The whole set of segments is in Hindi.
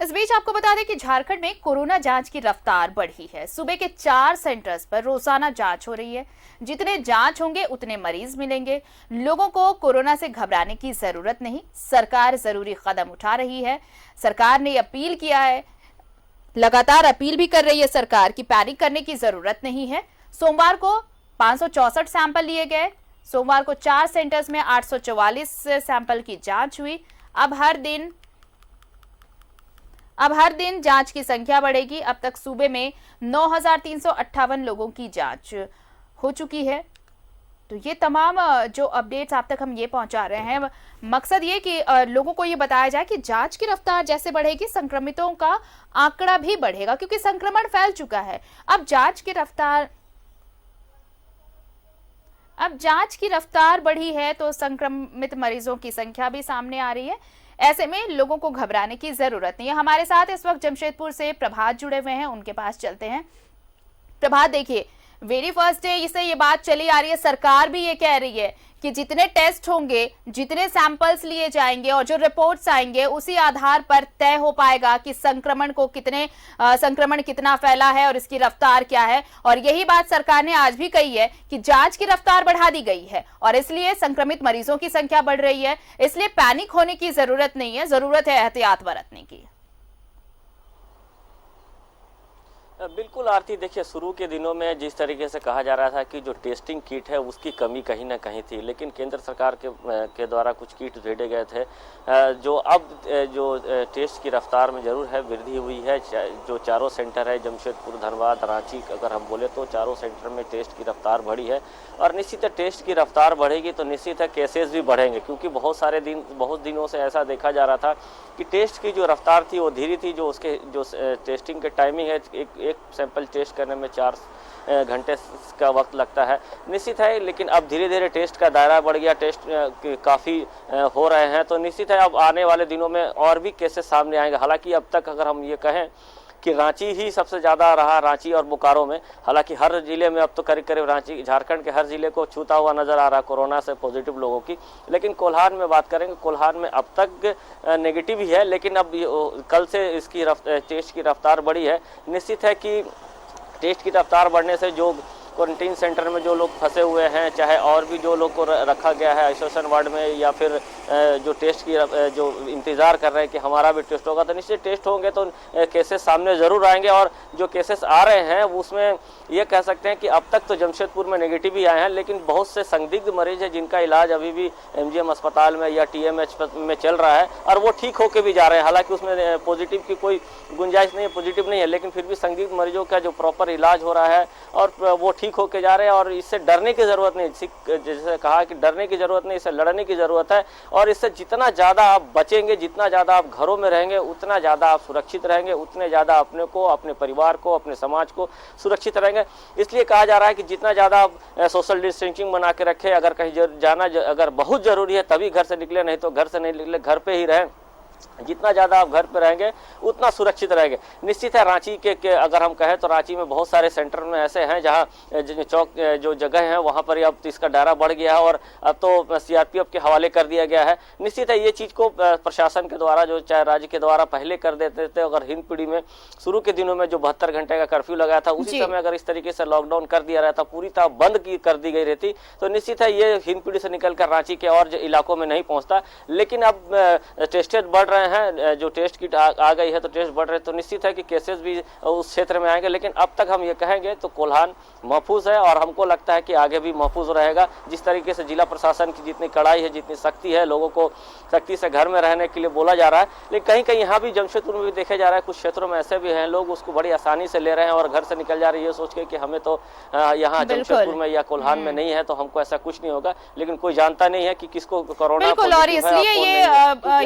इस बीच आपको बता दें कि झारखंड में कोरोना जांच की रफ्तार बढ़ी है। सूबे के 4 सेंटर्स पर रोजाना जांच हो रही है। जितने जांच होंगे उतने मरीज मिलेंगे। लोगों को कोरोना से घबराने की जरूरत नहीं, सरकार जरूरी कदम उठा रही है। सरकार ने अपील किया है, लगातार अपील भी कर रही है सरकार की पैनिक करने की जरूरत नहीं है। सोमवार को 564 सैंपल लिए गए। सोमवार को 4 सेंटर्स में 844 सैंपल की जांच हुई। अब हर दिन जांच की संख्या बढ़ेगी। अब तक सूबे में 9,358 लोगों की जांच हो चुकी है। तो ये तमाम जो अपडेट्स आप तक हम ये पहुंचा रहे हैं, मकसद ये कि लोगों को ये बताया जाए कि जांच की रफ्तार जैसे बढ़ेगी, संक्रमितों का आंकड़ा भी बढ़ेगा, क्योंकि संक्रमण फैल चुका है। अब जांच की रफ्तार बढ़ी है तो संक्रमित मरीजों की संख्या भी सामने आ रही है। ऐसे में लोगों को घबराने की जरूरत नहीं है। हमारे साथ इस वक्त जमशेदपुर से प्रभात जुड़े हुए हैं, उनके पास चलते हैं। प्रभात, देखिए, वेरी फर्स्ट डे से ये बात चली आ रही है, सरकार भी ये कह रही है कि जितने टेस्ट होंगे, जितने सैंपल्स लिए जाएंगे और जो रिपोर्ट्स आएंगे, उसी आधार पर तय हो पाएगा कि संक्रमण कितना फैला है और इसकी रफ्तार क्या है। और यही बात सरकार ने आज भी कही है कि जांच की रफ्तार बढ़ा दी गई है और इसलिए संक्रमित मरीजों की संख्या बढ़ रही है। इसलिए पैनिक होने की जरूरत नहीं है, जरूरत है एहतियात बरतने की। बिल्कुल आरती, देखिए, शुरू के दिनों में जिस तरीके से कहा जा रहा था कि जो टेस्टिंग किट है उसकी कमी कहीं ना कहीं थी, लेकिन केंद्र सरकार के द्वारा कुछ किट भेजे गए थे। जो अब जो टेस्ट की रफ्तार में ज़रूर है वृद्धि हुई है। जो चारों सेंटर है, जमशेदपुर, धनबाद, रांची, अगर हम बोले तो चारों सेंटर में टेस्ट की रफ्तार बढ़ी है। और निश्चित है टेस्ट की रफ्तार बढ़ेगी तो निश्चित है केसेस भी बढ़ेंगे, क्योंकि बहुत दिनों से ऐसा देखा जा रहा था कि टेस्ट की जो रफ्तार थी वो धीरे थी। जो उसके जो टेस्टिंग के टाइमिंग है, एक सैंपल टेस्ट करने में 4 घंटे का वक्त लगता है, निश्चित है। लेकिन अब धीरे धीरे टेस्ट का दायरा बढ़ गया, टेस्ट काफ़ी हो रहे हैं, तो निश्चित है अब आने वाले दिनों में और भी केसेस सामने आएंगे। हालांकि अब तक अगर हम ये कहें कि रांची ही सबसे ज़्यादा रहा, रांची और बोकारो में। हालांकि हर जिले में अब तो करीब करीब रांची, झारखंड के हर जिले को छूता हुआ नजर आ रहा कोरोना से पॉजिटिव लोगों की। लेकिन कोल्हान में बात करेंगे, कोल्हान में अब तक नेगेटिव ही है, लेकिन अब कल से इसकी टेस्ट की रफ्तार बढ़ी है। निश्चित है कि टेस्ट की रफ्तार बढ़ने से जो क्वारंटीन सेंटर में जो लोग फंसे हुए हैं, चाहे और भी जो लोग को रखा गया है आइसोलेशन वार्ड में, या फिर जो टेस्ट की जो इंतज़ार कर रहे हैं कि हमारा भी टेस्ट होगा, तो निश्चित टेस्ट होंगे तो केसेस सामने ज़रूर आएंगे। और जो केसेस आ रहे हैं उसमें ये कह सकते हैं कि अब तक तो जमशेदपुर में नेगेटिव ही आए हैं, लेकिन बहुत से संदिग्ध मरीज हैं जिनका इलाज अभी भी MGM अस्पताल में या TMH में चल रहा है और वो ठीक होकर भी जा रहे हैं। हालांकि उसमें पॉजिटिव की कोई गुंजाइश नहीं है, पॉजिटिव नहीं है, लेकिन फिर भी संदिग्ध मरीजों का जो प्रॉपर इलाज हो रहा है और वो ठीक होके जा रहे हैं। और इससे डरने की ज़रूरत नहीं, जैसे कहा कि डरने की ज़रूरत नहीं, इससे लड़ने की ज़रूरत है। और इससे जितना ज़्यादा आप बचेंगे, जितना ज़्यादा आप घरों में रहेंगे, उतना ज़्यादा आप सुरक्षित रहेंगे, उतने ज़्यादा अपने को, अपने परिवार को, अपने समाज को सुरक्षित रहेंगे। इसलिए कहा जा रहा है कि जितना ज़्यादा आप सोशल डिस्टेंसिंग बना के रखें। अगर कहीं जाना अगर बहुत ज़रूरी है तभी घर से निकले, नहीं तो घर से नहीं निकले, घर पर ही रहें। जितना ज़्यादा आप घर पे रहेंगे उतना सुरक्षित रहेंगे। निश्चित है रांची के अगर हम कहें तो रांची में बहुत सारे सेंटर में ऐसे हैं जहां चौक जो जगह है वहां पर अब इसका दायरा बढ़ गया है और अब तो CRPF के हवाले कर दिया गया है। निश्चित है ये चीज़ को प्रशासन के द्वारा, जो चाहे राज्य के द्वारा पहले कर देते थे। अगर हिंदपीढ़ी में शुरू के दिनों में जो 72 घंटे का कर्फ्यू लगाया था, उसी समय अगर इस तरीके से लॉकडाउन कर दिया रहता, पूरी तरह बंद कर दी गई रहती, तो निश्चित है ये हिंदपीढ़ी से निकलकर रांची के और इलाकों में नहीं पहुँचता। लेकिन अब टेस्टेड बढ़ रहे हैं, जो टेस्ट किट आ गई है तो टेस्ट बढ़ रहे हैं, तो निश्चित है कि केसेस भी उस क्षेत्र में आएंगे। लेकिन अब तक हम ये कहेंगे तो कोल्हान महफूज है और हमको लगता है कि आगे भी महफूज रहेगा। जिस तरीके से जिला प्रशासन की जितनी कड़ाई है, जितनी सख्ती है, लोगों को सख्ती से घर में रहने के लिए बोला जा रहा है, लेकिन कहीं कहीं यहाँ भी जमशेदपुर में भी देखा जा रहा है, कुछ क्षेत्रों में ऐसे भी हैं लोग उसको बड़ी आसानी से ले रहे हैं और घर से निकल जा रहे हैं ये सोच के कि हमें तो यहाँ जमशेदपुर में या कोल्हान में नहीं है तो हमको ऐसा कुछ नहीं होगा। लेकिन कोई जानता नहीं है कि किसको कोरोना। बिल्कुल, और इसलिए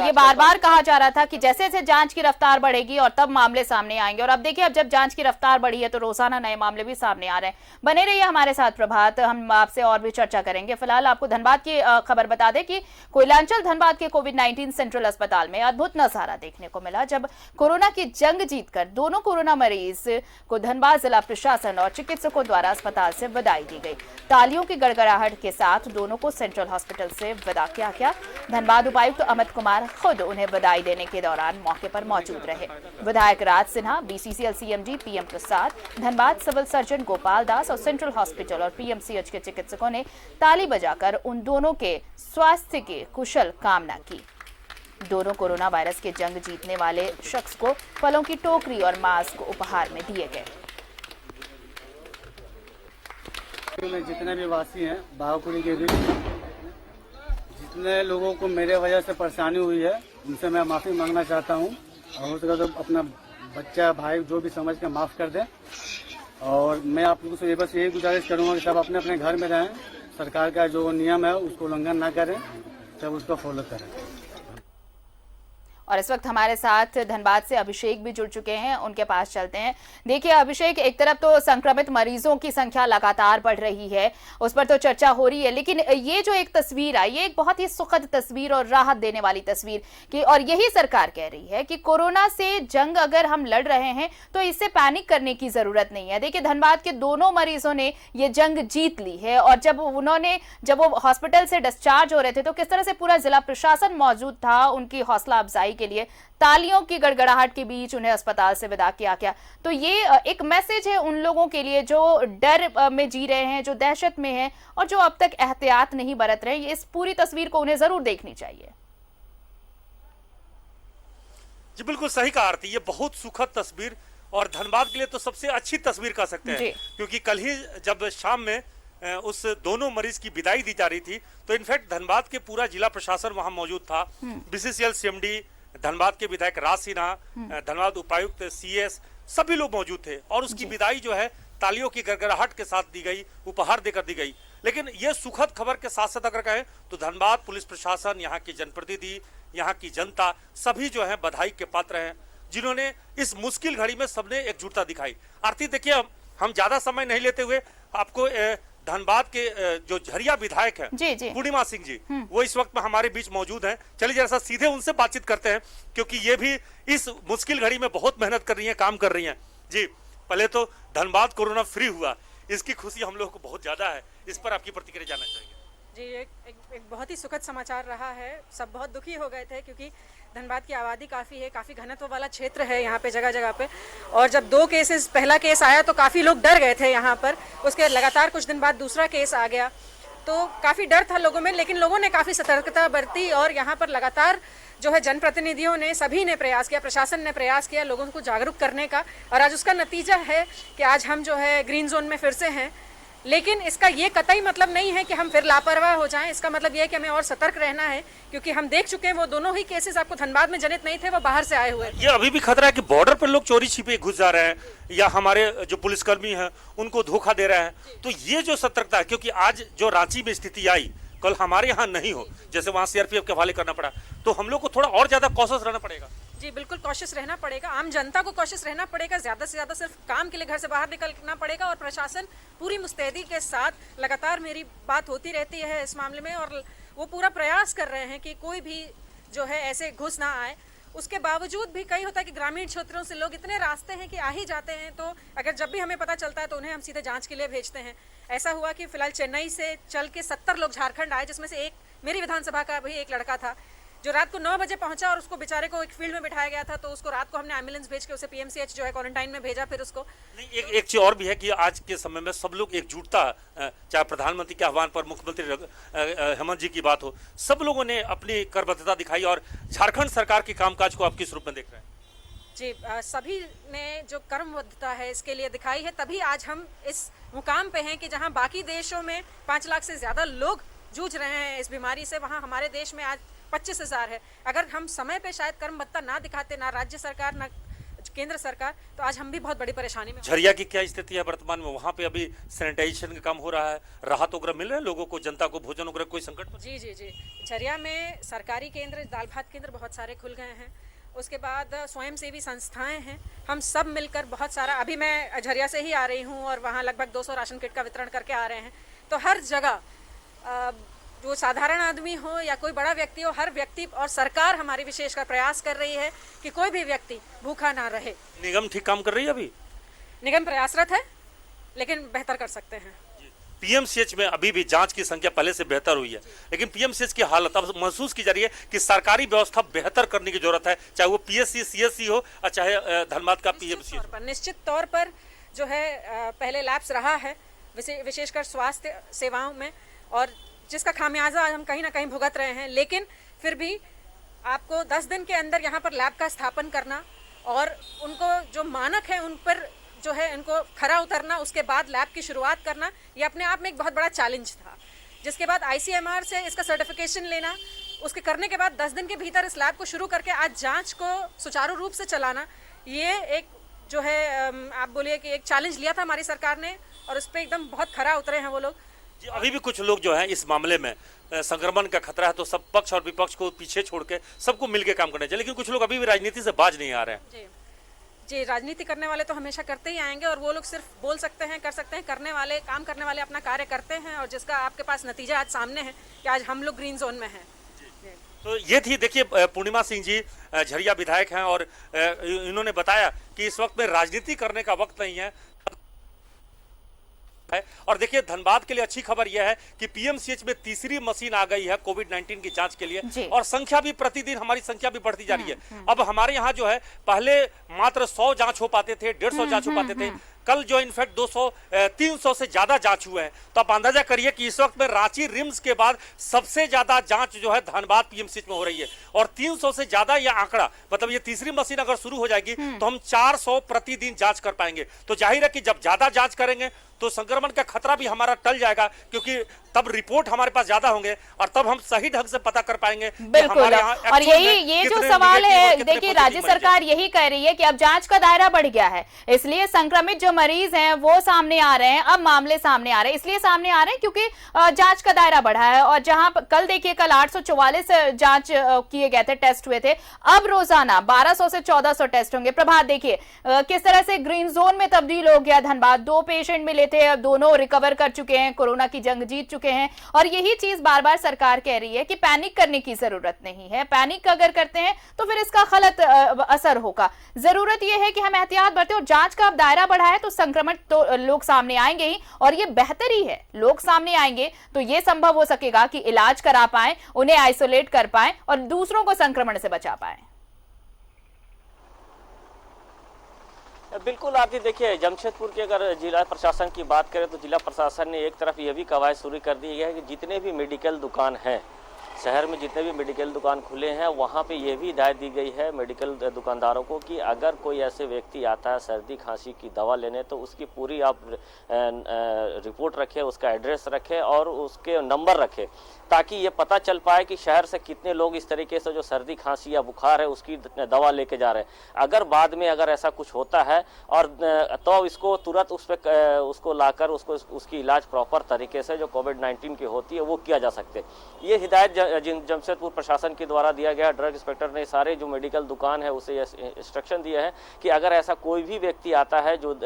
ये बार बार कहा जा रहा था कि जैसे जैसे जांच की रफ्तार बढ़ेगी और तब मामले सामने आएंगे। और अब देखिए, अब जब जांच की रफ्तार बढ़ी है तो रोजाना नए मामले भी सामने आ रहे हैं। बने रहिए हमारे साथ प्रभात, हम आपसे और भी चर्चा करेंगे। फिलहाल आपको धनबाद की खबर बता दें कि कोयलांचल धनबाद के कोविड-19 सेंट्रल अस्पताल में अद्भुत नजारा देखने को मिला, जब कोरोना की जंग जीतकर दोनों कोरोना मरीज को धनबाद जिला प्रशासन और चिकित्सकों द्वारा अस्पताल से विदाई दी गई। तालियों की गड़गड़ाहट के साथ दोनों को सेंट्रल हॉस्पिटल से विदा किया गया। धनबाद उपायुक्त अमित कुमार खुद उन्हें विदा बधाई देने के दौरान मौके पर मौजूद रहे। विधायक राज सिन्हा, बीसीसीएल सीएमडी पीएम प्रसाद, धनबाद सिविल सर्जन गोपाल दास और सेंट्रल हॉस्पिटल और पीएमसीएच के चिकित्सकों ने ताली बजाकर उन दोनों के स्वास्थ्य की कुशल कामना की। दोनों कोरोना वायरस के जंग जीतने वाले शख्स को फलों की टोकरी और मास्क उपहार में दिए गए। जितने भी वासी हैं बाहुपुरी के भी, जितने लोगों को मेरे वजह से परेशानी हुई है उनसे मैं माफ़ी मांगना चाहता हूं, और हो सके तो अपना बच्चा भाई जो भी समझ के माफ़ कर दें। और मैं आप लोगों से बस यही गुजारिश करूंगा कि सब अपने अपने घर में रहें, सरकार का जो नियम है उसको उल्लंघन ना करें, सब उसको फॉलो करें। और इस वक्त हमारे साथ धनबाद से अभिषेक भी जुड़ चुके हैं, उनके पास चलते हैं। देखिए अभिषेक, एक तरफ तो संक्रमित मरीजों की संख्या लगातार बढ़ रही है, उस पर तो चर्चा हो रही है, लेकिन ये जो एक तस्वीर आई, ये एक बहुत ही सुखद तस्वीर और राहत देने वाली तस्वीर कि, और यही सरकार कह रही है कि कोरोना से जंग अगर हम लड़ रहे हैं तो इससे पैनिक करने की जरूरत नहीं है। देखिए धनबाद के दोनों मरीजों ने ये जंग जीत ली है, और जब वो हॉस्पिटल से डिस्चार्ज हो रहे थे तो किस तरह से पूरा जिला प्रशासन मौजूद था उनकी हौसला अफजाई के लिए, तालियों की गड़गड़ाहट के बीच उन्हें अस्पताल से विदा किया गया। तो ये एक मैसेज है उन लोगों के लिए जो डर में जी रहे हैं, जो दहशत में हैं और जो अब तक एहतियात नहीं बरत रहे हैं। इस पूरी तस्वीर को उन्हें जरूर देखनी चाहिए। जी बिल्कुल सही कहा आरती, ये बहुत सुखद तस्वीर और धनबाद के लिए तो सबसे अच्छी तस्वीर कह सकते हैं, क्योंकि कल ही जब शाम में उस दोनों मरीज की विदाई दी जा रही थी तो इनफैक्ट धनबाद के पूरा जिला प्रशासन वहां मौजूद था। बीसीसीएल सीएमडी, धनबाद के विधायक राज सिन्हा, धनबाद उपायुक्त सीएस, सभी लोग मौजूद थे और उसकी विदाई जो है तालियों की गड़गड़ाहट के साथ दी गई, उपहार देकर दी गई। लेकिन ये सुखद खबर के साथ साथ अगर कहें तो धनबाद पुलिस प्रशासन, यहाँ के जनप्रतिनिधि, यहाँ की जनता सभी जो है बधाई के पात्र हैं, जिन्होंने इस मुश्किल घड़ी में सबने एकजुटता दिखाई। आरती देखिए, हम ज्यादा समय नहीं लेते हुए आपको धनबाद के जो झरिया विधायक हैं पूर्णिमा सिंह जी, वो इस वक्त में हमारे बीच मौजूद हैं। चलिए जरा सा सीधे उनसे बातचीत करते हैं, क्योंकि ये भी इस मुश्किल घड़ी में बहुत मेहनत कर रही हैं, काम कर रही हैं। जी पहले तो धनबाद कोरोना फ्री हुआ, इसकी खुशी हम लोग को बहुत ज्यादा है, इस पर आपकी प्रतिक्रिया जानना चाहेंगे। जी एक बहुत ही सुखद समाचार रहा है। सब बहुत दुखी हो गए थे क्योंकि धनबाद की आबादी काफ़ी है, काफ़ी घनत्व वाला क्षेत्र है यहाँ पे जगह जगह पे, और जब दो केसेस, पहला केस आया तो काफ़ी लोग डर गए थे यहाँ पर, उसके लगातार कुछ दिन बाद दूसरा केस आ गया तो काफ़ी डर था लोगों में, लेकिन लोगों ने काफ़ी सतर्कता बरती और यहाँ पर लगातार जो है जनप्रतिनिधियों ने, सभी ने प्रयास किया, प्रशासन ने प्रयास किया लोगों को जागरूक करने का, और आज उसका नतीजा है कि आज हम जो है ग्रीन जोन में फिर से हैं। लेकिन इसका ये कतई मतलब नहीं है कि हम फिर लापरवाह हो जाएं, इसका मतलब ये है कि हमें और सतर्क रहना है, क्योंकि हम देख चुके हैं वो दोनों ही केसेस आपको धनबाद में जनित नहीं थे, वो बाहर से आए हुए। ये अभी भी खतरा है कि बॉर्डर पर लोग चोरी छिपे घुस जा रहे हैं या हमारे जो पुलिसकर्मी हैं उनको धोखा दे रहे हैं। तो ये जो सतर्कता है, क्योंकि आज जो रांची में स्थिति आई, कल हमारे यहाँ नहीं हो, जैसे वहाँ सीआरपीएफ के हवाले करना पड़ा, तो हम लोग को थोड़ा और ज्यादा कॉशियस रहना पड़ेगा। जी बिल्कुल कॉशियस रहना पड़ेगा, आम जनता को कॉशियस रहना पड़ेगा, ज़्यादा से ज़्यादा सिर्फ काम के लिए घर से बाहर निकलना पड़ेगा, और प्रशासन पूरी मुस्तैदी के साथ लगातार मेरी बात होती रहती है इस मामले में, और वो पूरा प्रयास कर रहे हैं कि कोई भी जो है ऐसे घुस ना आए। उसके बावजूद भी कई होता है कि ग्रामीण क्षेत्रों से लोग इतने रास्ते हैं कि आ ही जाते हैं, तो अगर जब भी हमें पता चलता है तो उन्हें हम सीधे जांच के लिए भेजते हैं। ऐसा हुआ कि फिलहाल चेन्नई से चल के 70 लोग झारखंड आए, जिसमें से एक मेरी विधानसभा का भी एक लड़का था जो रात को 9 बजे पहुंचा, और उसको बेचारे को एक फील्ड में बिठाया गया था, तो उसको रात को हमने एम्बुलेंस भेज के उसे पीएमसीएच जो है क्वारंटाइन में भेजा। फिर उसको नहीं, एक चीज और भी है कि आज के समय में सब लोग एकजुटता, चाहे प्रधानमंत्री के आह्वान पर मुख्यमंत्री हेमंत जी की बात हो, सब लोगों ने अपनी करबद्धता दिखाई, और झारखंड सरकार के कामकाज को आप किस रूप में देख रहे हैं? जी सभी ने जो कर्मबद्धता है इसके लिए दिखाई है, तभी आज हम इस मुकाम पे हैं कि जहां बाकी देशों में 5 लाख से ज़्यादा लोग जूझ रहे हैं इस बीमारी से, वहां हमारे देश में आज 25,000 है। अगर हम समय पे शायद कर्मबद्धता ना दिखाते, ना राज्य सरकार ना केंद्र सरकार, तो आज हम भी बहुत बड़ी परेशानी में। झरिया की क्या स्थिति है वर्तमान में? वहाँ पे अभी सैनिटाइजेशन का काम हो रहा है, राहत वगैरह मिल रहा है लोगों को, जनता को भोजन वगैरह, कोई संकट? जी जी जी, झरिया में सरकारी केंद्र, दाल भात केंद्र बहुत सारे खुल गए हैं। उसके बाद स्वयंसेवी संस्थाएं हैं, हम सब मिलकर बहुत सारा, अभी मैं झरिया से ही आ रही हूँ और वहाँ लगभग 200 राशन किट का वितरण करके आ रहे हैं। तो हर जगह जो साधारण आदमी हो या कोई बड़ा व्यक्ति हो, हर व्यक्ति और सरकार हमारी विशेषकर प्रयास कर रही है कि कोई भी व्यक्ति भूखा ना रहे। निगम ठीक काम कर रही है? अभी निगम प्रयासरत है, लेकिन बेहतर कर सकते हैं। पीएमसीएच में अभी भी जांच की संख्या पहले से बेहतर हुई है, लेकिन पीएमसीएच की हालत अब महसूस की जा रही है कि सरकारी व्यवस्था बेहतर करने की जरूरत है, चाहे वो पीएससी सीएससी हो और चाहे धनबाद का पीएमसीएच। निश्चित तौर पर जो है पहले लैप्स रहा है विशेषकर स्वास्थ्य सेवाओं में, और जिसका खामियाजा हम कहीं ना कहीं भुगत रहे हैं। लेकिन फिर भी आपको 10 दिन के अंदर यहाँ पर लैब का स्थापन करना और उनको जो मानक है उन पर जो है इनको खरा उतरना, उसके बाद लैब की शुरुआत करना, ये अपने आप में एक बहुत बड़ा चैलेंज था। जिसके बाद आईसीएमआर से इसका सर्टिफिकेशन लेना, उसके करने के बाद 10 दिन के भीतर इस लैब को शुरू करके आज जांच को सुचारू रूप से चलाना, ये एक जो है आप बोलिए कि एक चैलेंज लिया था हमारी सरकार ने, और उस पर एकदम बहुत खरा उतरे हैं वो लोग। जी, अभी भी कुछ लोग जो हैं इस मामले में संक्रमण का खतरा है तो सब पक्ष और विपक्ष को पीछे छोड़ के सबको मिलकर काम करना चाहिए, लेकिन कुछ लोग अभी भी राजनीति से बाज नहीं आ रहे हैं। जी, राजनीति करने वाले तो हमेशा करते ही आएंगे, और वो लोग सिर्फ बोल सकते हैं, कर सकते हैं, करने वाले, काम करने वाले अपना कार्य करते हैं, और जिसका आपके पास नतीजा आज सामने है कि आज हम लोग ग्रीन जोन में हैं। तो ये थी, देखिए पूर्णिमा सिंह जी झरिया विधायक हैं और इन्होंने बताया कि इस वक्त में राजनीति करने का वक्त नहीं है। और देखिए धनबाद के लिए अच्छी खबर यह है कि पीएमसीएच में तीसरी मशीन आ गई है कोविड-19 की जांच के लिए, और संख्या भी प्रतिदिन हमारी संख्या भी बढ़ती जा रही है। अब हमारे यहाँ जो है पहले मात्र 100 जांच हो पाते थे, 150 जांच हो पाते थे, कल जो इनफैक्ट 300 से ज्यादा जांच हुए हैं। तो आप अंदाजा करिए कि इस वक्त में रांची रिम्स के बाद सबसे ज्यादा जांच जो है धनबाद पीएमसीएच में हो रही है, और 300 से ज्यादा यह आंकड़ा, मतलब ये तीसरी मशीन अगर शुरू हो जाएगी तो हम 400 प्रतिदिन जांच कर पाएंगे। तो जाहिर है कि जब ज्यादा जांच करेंगे तो संक्रमण का खतरा भी हमारा टल जाएगा, क्योंकि तब रिपोर्ट हमारे पास ज्यादा होंगे और तब हम सही ढंग से पता कर पाएंगे। बिल्कुल, और ये जो सवाल है, देखिए राज्य सरकार यही कह रही है कि अब जांच का दायरा बढ़ गया है, इसलिए संक्रमित जो मरीज हैं वो सामने आ रहे हैं, अब मामले सामने आ रहे हैं, इसलिए सामने आ रहे हैं क्योंकि जांच का दायरा बढ़ा है। और जहां कल देखिए कल 844 जांच किए गए थे, टेस्ट हुए थे, अब रोजाना 1200 से 1400 टेस्ट होंगे। प्रभात देखिए किस तरह से ग्रीन जोन में तब्दील हो गया धनबाद। 2 पेशेंट मिले थे, अब दोनों रिकवर कर चुके हैं, कोरोना की जंग जीत चुके हैं। और यही चीज बार बार सरकार कह रही है कि पैनिक करने की जरूरत नहीं है, पैनिक अगर करते हैं तो फिर इसका गलत असर होगा। जरूरत यह है कि हम एहतियात बरतें, और जांच का अब दायरा बढ़ा है तो संक्रमण तो लोग सामने आएंगे ही, और ये बेहतर ही है, लोग सामने आएंगे तो ये संभव हो सकेगा कि इलाज करा पाए, उन्हें आइसोलेट कर पाए और दूसरों को संक्रमण से बचा पाए। बिल्कुल, आप देखिए जमशेदपुर के अगर जिला प्रशासन की बात करें तो जिला प्रशासन ने एक तरफ ये भी कवायद शुरू कर दी है कि जितने भी मेडिकल दुकान हैं शहर में, जितने भी मेडिकल दुकान खुले हैं वहाँ पे ये भी हिदायत दी गई है मेडिकल दुकानदारों को कि अगर कोई ऐसे व्यक्ति आता है सर्दी खांसी की दवा लेने तो उसकी पूरी आप रिपोर्ट रखें, उसका एड्रेस रखें और उसके नंबर रखें, ताकि ये पता चल पाए कि शहर से कितने लोग इस तरीके से जो सर्दी खांसी या बुखार है उसकी दवा लेके जा रहे हैं। अगर बाद में अगर ऐसा कुछ होता है और तो इसको तुरंत उसको लाकर उसकी इलाज प्रॉपर तरीके से जो कोविड-19 की होती है वो किया जा सकते। ये हिदायत जमशेदपुर प्रशासन के द्वारा दिया गया। ड्रग इंस्पेक्टर ने सारे जो मेडिकल दुकान है उसे इंस्ट्रक्शन दिया है कि अगर ऐसा कोई भी व्यक्ति आता है जो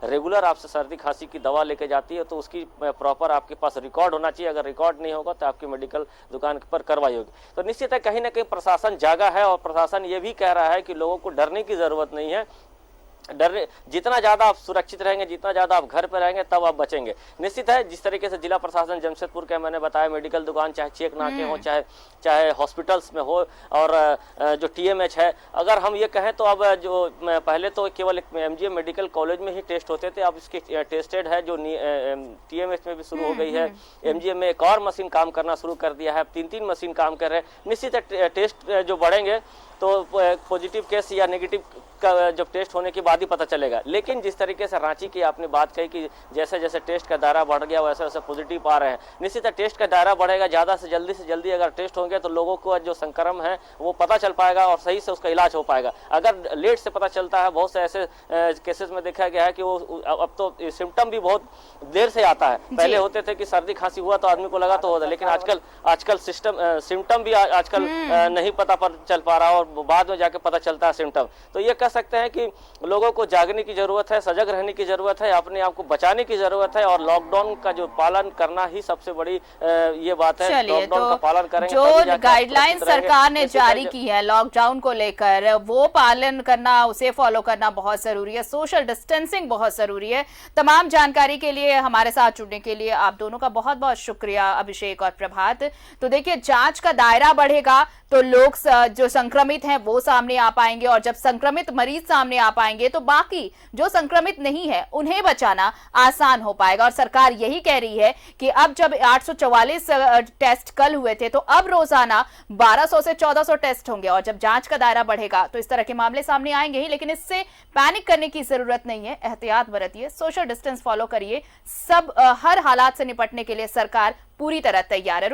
रेगुलर आपसे सर्दी खांसी की दवा लेके जाती है तो उसकी प्रॉपर आपके पास रिकॉर्ड होना चाहिए। अगर रिकॉर्ड नहीं होगा तो आपकी मेडिकल दुकान पर कार्रवाई होगी। तो निश्चित है कहीं ना कहीं प्रशासन जागा है और प्रशासन ये भी कह रहा है कि लोगों को डरने की जरूरत नहीं है। जितना ज्यादा आप सुरक्षित रहेंगे, जितना ज्यादा आप घर पर रहेंगे तब आप बचेंगे। निश्चित है जिस तरीके से जिला प्रशासन जमशेदपुर के मैंने बताया मेडिकल दुकान चाहे चेक नाके हो चाहे हॉस्पिटल्स में हो और जो टीएमएच है, अगर हम ये कहें तो अब जो पहले तो केवल एमजीएम मेडिकल कॉलेज में ही टेस्ट होते थे, अब इसकी टेस्टेड है जो टीएमएच में भी शुरू हो गई है। एमजीएम में एक और मशीन काम करना शुरू कर दिया है, 3 मशीन काम कर रहे हैं। निश्चित है टेस्ट जो बढ़ेंगे तो पॉजिटिव केस या नेगेटिव का जब टेस्ट होने के बाद ही पता चलेगा। लेकिन जिस तरीके से रांची की आपने बात कही कि जैसे जैसे टेस्ट का दायरा बढ़ गया वैसे वैसे पॉजिटिव आ रहे हैं, निश्चित है टेस्ट का दायरा बढ़ेगा, ज़्यादा से जल्दी अगर टेस्ट होंगे तो लोगों को जो संक्रमण है वो पता चल पाएगा और सही से उसका इलाज हो पाएगा। अगर लेट से पता चलता है, बहुत से ऐसे केसेस में देखा गया है कि वो अब तो सिम्टम भी बहुत देर से आता है। पहले होते थे कि सर्दी खांसी हुआ तो आदमी को लगा तो होता, लेकिन आजकल सिम्टम भी आजकल नहीं पता चल पा रहा और बाद में जाके पता चलता है सिम्टम। तो ये कह सकते हैं कि लोगों को जागने की जरूरत है, सजग रहने की जरूरत है, अपने आप को बचाने की जरूरत है और लॉकडाउन का जो पालन करना ही सबसे बड़ी ये बात है। लॉकडाउन का पालन करेंगे, जो गाइडलाइन सरकार ने जारी की है लॉकडाउन को लेकर, वो पालन करना, उसे फॉलो करना बहुत जरूरी है। सोशल डिस्टेंसिंग बहुत जरूरी है। तमाम जानकारी के लिए, हमारे साथ जुड़ने के लिए आप दोनों का बहुत बहुत शुक्रिया, अभिषेक और प्रभात। तो देखिए, जांच का दायरा बढ़ेगा तो लोग जो संक्रमित हैं वो सामने आ पाएंगे, और जब संक्रमित मरीज सामने आ पाएंगे तो बाकी जो संक्रमित नहीं है उन्हें बचाना आसान हो पाएगा। और सरकार यही कह रही है कि अब जब 844 टेस्ट कल हुए थे, तो अब रोजाना 1200 से 1400 टेस्ट होंगे, और जब जांच का दायरा बढ़ेगा तो इस तरह के मामले सामने आएंगे ही। लेकिन इससे पैनिक करने की जरूरत नहीं है। एहतियात बरतिए, सोशल डिस्टेंस फॉलो करिए। सब हर हालात से निपटने के लिए सरकार पूरी तरह तैयार है।